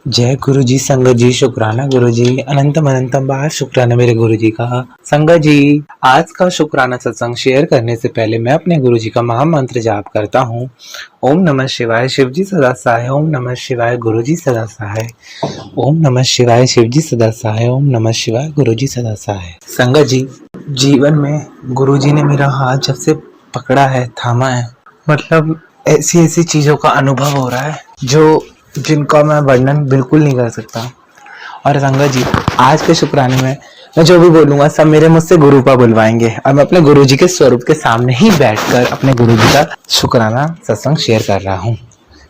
जय गुरु जी। संगत जी शुक्राना गुरु जी, अनंतम अनंतम बार शुक्राना मेरे गुरु जी का। संगत जी, आज का शुक्राना सत्संग शेयर करने से पहले मैं अपने गुरु जी का महामंत्र जाप करता हूँ। ओम नमः शिवाय, शिव जी सदा सहाय। ओम नमः शिवाय, गुरु जी सदा सहाय। ओम नमः शिवाय, शिव जी सदा सहाय। ओम नमः शिवाय, गुरु जी सदा सहाय। संगत जी, जीवन में गुरु जी ने मेरा हाथ जब से पकड़ा है, थामा है, मतलब ऐसी ऐसी चीजों का अनुभव हो रहा है जिनका मैं वर्णन बिल्कुल नहीं कर सकता। और संगत जी, आज के शुक्राने में मैं जो भी बोलूंगा सब मेरे मुझसे गुरुपा बुलवाएंगे और मैं अपने गुरु जी के स्वरूप के सामने ही बैठकर अपने गुरु जी का शुक्राना सत्संग शेयर कर रहा हूँ।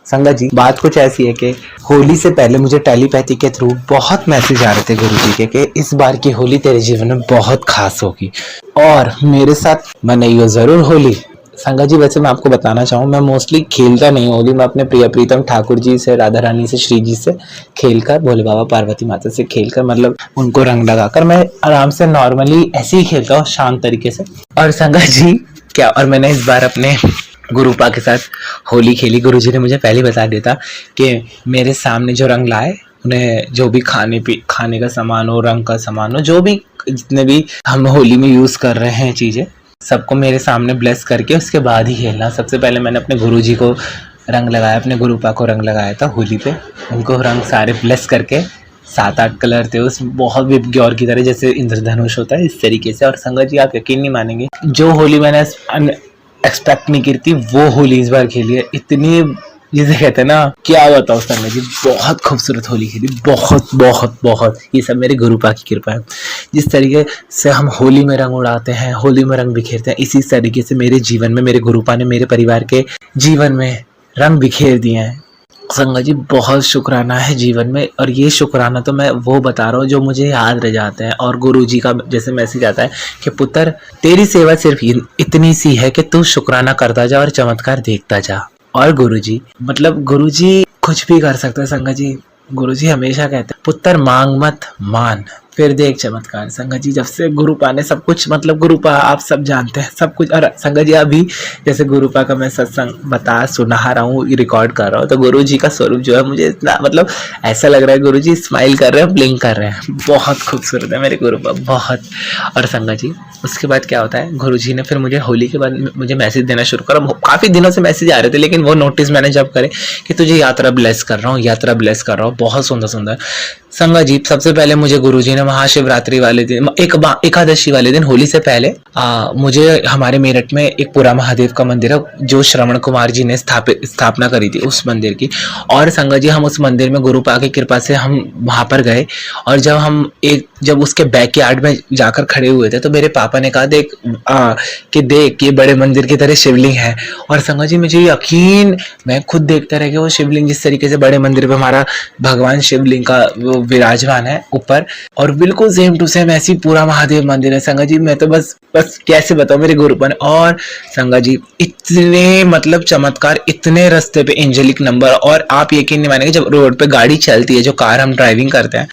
संगत जी, बात कुछ ऐसी है कि होली से पहले मुझे टेलीपैथी के थ्रू बहुत मैसेज आ रहे थे गुरु जी के कि इस बार की होली तेरे जीवन में बहुत खास होगी और मेरे साथ मनाइयो जरूर होली। संगत जी, वैसे मैं आपको बताना चाहूँ, मैं मोस्टली खेलता नहीं होली। मैं अपने प्रिय प्रीतम ठाकुर जी से, राधा रानी से, श्री जी से खेलकर, भोले बाबा पार्वती माता से खेलकर, मतलब उनको रंग लगाकर मैं आराम से नॉर्मली ऐसे ही खेलता हूँ, शांत तरीके से। और संगत जी क्या, और मैंने इस बार अपने गुरुपा के साथ होली खेली। गुरु जी ने मुझे पहले बता दिया था कि मेरे सामने जो रंग लाए, उन्हें जो भी खाने का सामान हो, रंग का सामान हो, जो भी जितने भी हम होली में यूज कर रहे हैं चीजें, सबको मेरे सामने ब्लेस करके उसके बाद ही खेलना। सबसे पहले मैंने अपने गुरुजी को रंग लगाया, अपने गुरुपा को रंग लगाया था होली पे। उनको रंग सारे ब्लेस करके 7-8 कलर थे उसमें, बहुत विबग्योर की तरह, जैसे इंद्रधनुष होता है इस तरीके से। और संगत जी, आप यकीन नहीं मानेंगे, जो होली मैंने एक्सपेक्ट नहीं की थी वो होली इस बार खेली है। इतनी, जिसे कहते हैं ना, क्या बताओ संगत जी, बहुत खूबसूरत होली खेली, बहुत बहुत बहुत। ये सब मेरे गुरुपा की कृपा है। जिस तरीके से हम होली में रंग उड़ाते हैं, होली में रंग बिखेरते हैं, इसी तरीके से मेरे जीवन में मेरे गुरुपा ने मेरे परिवार के जीवन में रंग बिखेर दिए हैं। संगत जी, बहुत शुक्राना है जीवन में। और ये शुक्राना तो मैं वो बता रहा हूँ जो मुझे याद रह जाते हैं। और गुरु जी का जैसे मैसेज आता है कि पुत्र, तेरी सेवा सिर्फ इतनी सी है कि तू शुक्राना करता जा और चमत्कार देखता जा। और गुरुजी, मतलब गुरुजी कुछ भी कर सकते हैं संगत जी। गुरुजी हमेशा कहते हैं, पुत्र मांग मत, मान फिर देख चमत्कार। संगत जी, जब से गुरुपा ने सब कुछ, मतलब गुरुपा आप सब जानते हैं सब कुछ। और संगत जी, अभी जैसे गुरुपा का मैं सत्संग सुना रहा हूँ, रिकॉर्ड कर रहा हूँ, तो गुरु जी का स्वरूप जो है मुझे इतना, मतलब ऐसा लग रहा है गुरु जी स्माइल कर रहे हैं, ब्लिंक कर रहे हैं। बहुत खूबसूरत है मेरे गुरुपा, बहुत। और संगत जी, उसके बाद क्या होता है, गुरु जी ने फिर मुझे होली के बाद मुझे मैसेज देना शुरू करा। काफी दिनों से मैसेज आ रहे थे, लेकिन वो नोटिस मैंने जब करे कि तुझे यात्रा ब्लेस कर रहा हूँ, यात्रा ब्लेस कर रहा हूँ, बहुत सुंदर सुंदर। संगत जी, सबसे पहले मुझे गुरुजी ने महाशिवरात्रि वाले दिन, एकादशी वाले दिन, होली से पहले मुझे हमारे मेरठ में एक पूरा महादेव का मंदिर है जो श्रवण कुमार जी ने स्थापना करी थी उस मंदिर की। और संगत जी, हम उस मंदिर में गुरुपा की कृपा से हम वहां पर गए। और जब उसके बैकयार्ड में जाकर खड़े हुए थे तो मेरे पापा ने कहा, देख ये बड़े मंदिर की तरह शिवलिंग है। और संगत जी, मुझे यकीन, मैं खुद देखता रह गया वो शिवलिंग, जिस तरीके से बड़े मंदिर पे हमारा भगवान शिवलिंग का वो विराजमान है ऊपर, और बिल्कुल सेम टू सेम ऐसी पूरा महादेव मंदिर है। संगत जी, मैं तो बस कैसे बताऊं मेरे गुरुपा ने। और संगत जी, इतने मतलब चमत्कार, इतने रास्ते पे एंजेलिक नंबर। और आप यकीन नहीं मानेंगे, जब रोड पे गाड़ी चलती है, जो कार हम ड्राइविंग करते हैं,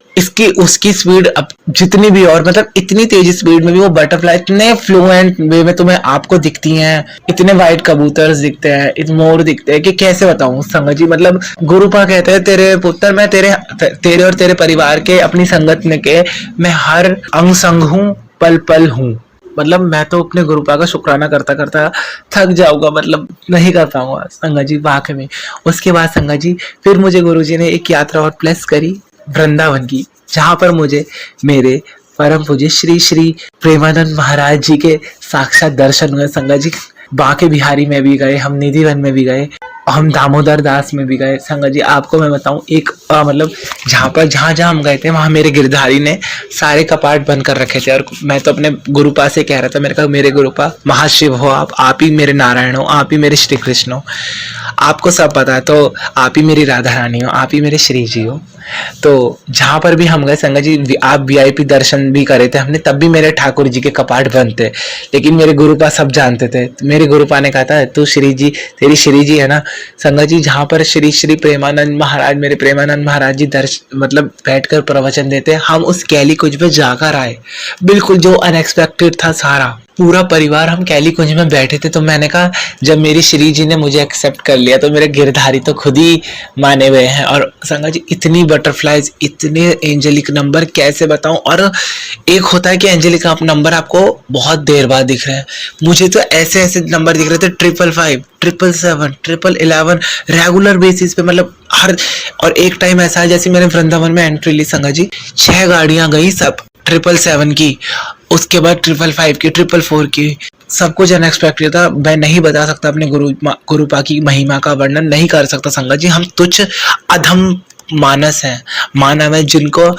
उसकी स्पीड अब जितनी भी, और मतलब इतनी तेज स्पीड में भी वो बटरफ्लाई इतने फ्लुएंट वे में तुम्हें आपको दिखती हैं, इतने वाइट कबूतर दिखते हैं, इतने मोर दिखते हैं कि कैसे बताऊं संगत जी। मतलब गुरुपा कहते हैं, तेरे पुत्र, मैं तेरे और तेरे परिवार के, अपनी संगत में के मैं हर अंग संग हूँ, पल पल हूँ। मतलब मैं तो अपने गुरुपा का शुक्राना करता करता थक जाऊंगा, मतलब नहीं कर पाऊंगा संगत जी, वाकई में। उसके बाद संगत जी, फिर मुझे गुरुजी ने एक यात्रा और प्लेस करी वृंदावन की, जहां पर मुझे मेरे परम पूज्य श्री श्री प्रेमानंद महाराज जी के साक्षात दर्शन हुए। संगत जी, बांके बिहारी में भी गए, हम निधिवन में भी गए, हम दामोदर दास में भी गए। संगत जी, आपको मैं बताऊं, एक मतलब जहां हम गए थे, वहां मेरे गिरधारी ने सारे कपाट बंद कर रखे थे। और मैं तो अपने गुरुपा से कह रहा था, मेरे कहा, मेरे गुरुपा महाशिव हो आप ही मेरे नारायण हो, आप ही मेरे श्री कृष्ण हो, आपको सब पता है, तो आप ही मेरी राधा रानी हो, आप ही मेरे श्री जी हो। तो जहां पर भी हम गए संगत जी, आप वीआईपी दर्शन भी करे थे हमने, तब भी मेरे ठाकुर जी के कपाट बंद थे, लेकिन मेरे गुरुपा सब जानते थे। मेरे गुरुपा ने कहा था, तू श्री जी, तेरी श्री जी है ना। संगत जी, जहां पर श्री श्री प्रेमानंद महाराज, मेरे प्रेमानंद महाराज जी मतलब बैठकर प्रवचन देते, हम उस कैली कुछ पे जाकर आए, बिल्कुल जो अनएक्सपेक्टेड था सारा। पूरा परिवार हम कैली कुंज में बैठे थे, तो मैंने कहा जब मेरी श्री जी ने मुझे एक्सेप्ट कर लिया तो मेरे गिरधारी तो खुद ही माने हुए हैं। और संगा जी इतनी बटरफ्लाइज, इतने एंजेलिक नंबर कैसे बताऊं। और एक होता है कि एंजेलिक आप नंबर आपको बहुत देर बाद दिख रहे हैं, मुझे तो ऐसे ऐसे नंबर दिख रहे थे, 555, 777, 1111 रेगुलर बेसिस पे, मतलब हर। और एक टाइम ऐसा है जैसे मैंने वृंदावन में एंट्री ली संगा जी, 6 गाड़ियां गई सब 777 की, उसके बाद 555 की, 444 की, सब कुछ अनएक्सपेक्टेड था। मैं नहीं बता सकता अपने गुरुपा की महिमा का वर्णन नहीं कर सकता संगत जी। हम तुच्छ अधम मानस हैं, मानव है, जिनको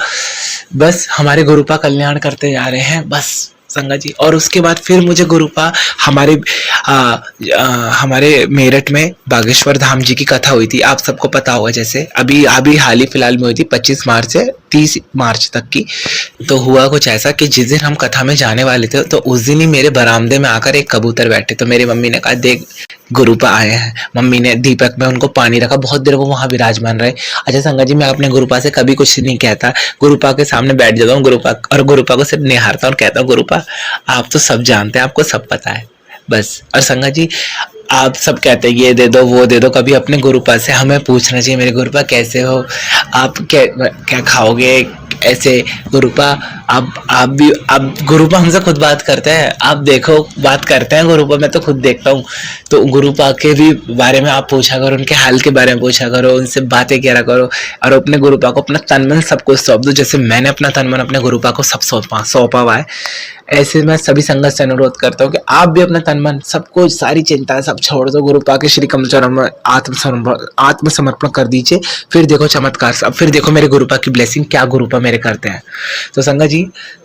बस हमारे गुरुपा कल्याण करते जा रहे हैं बस संगत जी। और उसके बाद फिर मुझे गुरुपा हमारे हमारे मेरठ में बागेश्वर धाम जी की कथा हुई थी, आप सबको पता होगा। जैसे अभी अभी हाल ही फिलहाल में हुई थी 25 मार्च से 30 मार्च तक की। तो हुआ कुछ ऐसा कि जिस दिन हम कथा में जाने वाले थे तो उस दिन ही मेरे बरामदे में आकर एक कबूतर बैठे। तो मेरी मम्मी ने कहा देख गुरुपा आए हैं। मम्मी ने दीपक में उनको पानी रखा, बहुत देर वो वहां विराजमान रहे। अच्छा संगत जी, मैं अपने गुरुपा से कभी कुछ नहीं कहता, गुरुपा के सामने बैठ जाता हूँ गुरुपा, और गुरुपा को सिर्फ निहारता हूँ और कहता हूँ गुरुपा आप तो सब जानते हैं, आपको सब पता है बस। और संगत जी आप सब कहते हैं ये दे दो वो दे दो, कभी अपने गुरुपा से हमें पूछना चाहिए, मेरे गुरुपा कैसे हो, आप क्या क्या खाओगे, ऐसे गुरुपा आप भी, आप गुरुपा हमसे खुद बात करते हैं, आप देखो बात करते हैं गुरुपा, मैं तो खुद देखता हूँ। तो गुरुपा के भी बारे में आप पूछा करो, उनके हाल के बारे में पूछा करो, उनसे बातें करा करो, और अपने गुरुपा को अपना तन मन सब कुछ सौंप दो, जैसे मैंने अपना तन मन अपने गुरुपा को सब सौंपा हुआ है। ऐसे मैं सभी संगत से अनुरोध करता हूँ कि आप भी अपना तन मन सब कुछ, सारी चिंता सब छोड़ दो, गुरुपा के श्री कमल चरणों में आत्मसमर्पण कर दीजिए। फिर देखो चमत्कार, अब फिर देखो मेरे गुरुपा की ब्लेसिंग क्या गुरुपा मेरे करते हैं। तो संगत जी,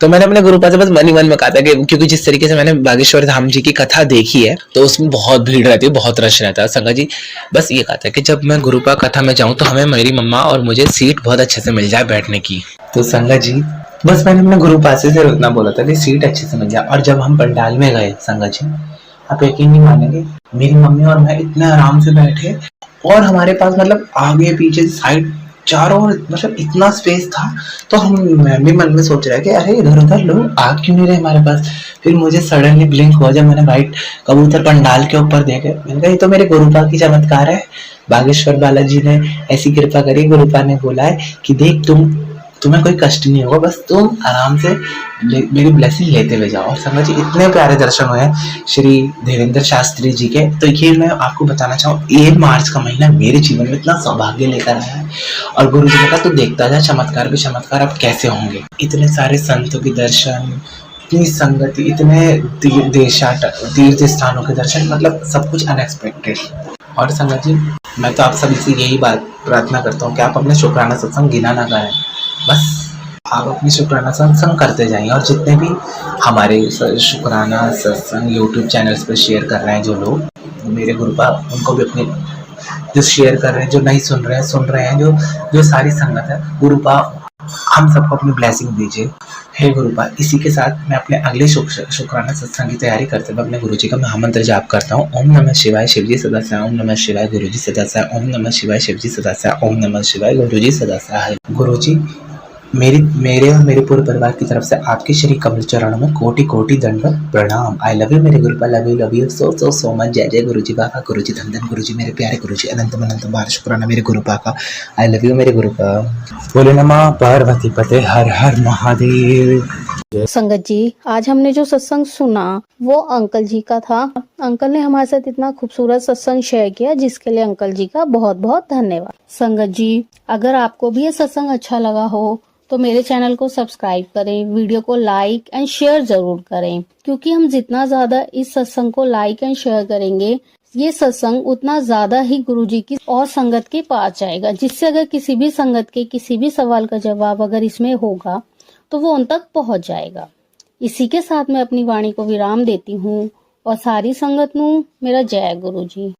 तो मैंने अपने गुरुपा से बस मन ही मन में कहा था कि क्योंकि जिस तरीके से मैंने बागेश्वर धाम जी की कथा देखी है तो उसमें बहुत भीड़ रहती है, बहुत रश रहता है संगत जी। बस ये कहा था कि जब मैं गुरुपा कथा में जाऊँ तो हमें मेरी मम्मा और मुझे सीट बहुत अच्छे से मिल जाए बैठने की। तो संगत जी बस मैंने अपने गुरुपा से उतना बोला था कि सीट अच्छे से मिल जाए। और जब हम पंडाल में गए संगत जी, आप यकीन नहीं मानेंगे, मेरी मम्मी और मैं इतने आराम से बैठे, और हमारे पास मतलब आगे पीछे साइड चारों ओर मतलब इतना स्पेस था। तो मैं भी मन में सोच रहा है कि अरे इधर उधर लोग आ क्यों नहीं रहे हमारे पास। फिर मुझे सडनली ब्लिंक हुआ जब मैंने व्हाइट कबूतर पंडाल के ऊपर देखे, मैंने कहा ये तो मेरे गुरुपा की चमत्कार है, बागेश्वर बालाजी ने ऐसी कृपा करी। गुरुपा ने बोला है कि देख तुम्हें कोई कष्ट नहीं होगा, बस तुम आराम से मेरी ब्लेसिंग लेते हुए जाओ। और संगत जी इतने प्यारे दर्शन हुए श्री धीरेन्द्र शास्त्री जी के। तो ये मैं आपको बताना चाहूँ, 1 मार्च का महीना मेरे जीवन में इतना सौभाग्य लेकर आया है। और गुरु जी ने कहा तू देखता जा चमत्कार पे चमत्कार अब कैसे होंगे। इतने सारे संतों के दर्शन, इतनी संगति, इतने तीर्थ स्थानों के दर्शन, मतलब सब कुछ अनएक्सपेक्टेड। और संगत जी मैं तो आप सभी से यही बात प्रार्थना करता हूँ कि आप अपने शुक्राना सत्संग गिना ना करें, बस आप अपनी शुक्राना सत्संग करते जाइए। और जितने भी हमारे शुक्राना सत्संग यूट्यूब चैनल्स पर शेयर कर रहे हैं जो लोग, मेरे गुरुपा उनको भी अपने जो शेयर कर रहे हैं, जो नहीं सुन रहे हैं, जो सारी संगत है, गुरुपा हम सबको अपनी ब्लेसिंग दीजिए। हे गुरुपा, इसी के साथ मैं अपने अगले शुक्राना सत्संग की तैयारी करते हुए अपने गुरुजी का महामंत्र जाप करता हूँ। ओम नमः शिवाय शिवजी सदा सहाय, ओम नमः शिवाय गुरुजी सदा सहाय, ओम नमः शिवाय शिवजी सदा सहाय, ओम नमः शिवाय गुरुजी सदा सहाय। गुरुजी मेरे और मेरे पूरे परिवार की तरफ से आपके श्री कमल चरणों में कोटि कोटि दंडवत प्रणाम। आई लव यू मेरे गुरुपा, लव यू सो मच। जय जय गुरुजी बाबा, गुरुजी धन गुरुजी, मेरे प्यारे गुरुजी, अनंत बार शुक्राना मेरे गुरुपा का। आई लव यू मेरे गुरुपा। बोले नमः पार्वती पते, हर हर महादेव। संगत जी, आज हमने जो सत्संग सुना वो अंकल जी का था। अंकल ने हमारे साथ इतना खूबसूरत सत्संग शेयर किया, जिसके लिए अंकल जी का बहुत बहुत धन्यवाद। संगत जी, अगर आपको भी ये सत्संग अच्छा लगा हो तो मेरे चैनल को सब्सक्राइब करें, वीडियो को लाइक एंड शेयर जरूर करें, क्योंकि हम जितना ज्यादा इस सत्संग को लाइक एंड शेयर करेंगे, ये सत्संग उतना ज्यादा ही गुरुजी की और संगत के पास जाएगा, जिससे अगर किसी भी संगत के किसी भी सवाल का जवाब अगर इसमें होगा तो वो उन तक पहुंच जाएगा। इसी के साथ मैं अपनी वाणी को विराम देती हूँ और सारी संगत नू मेरा जय गुरु जी।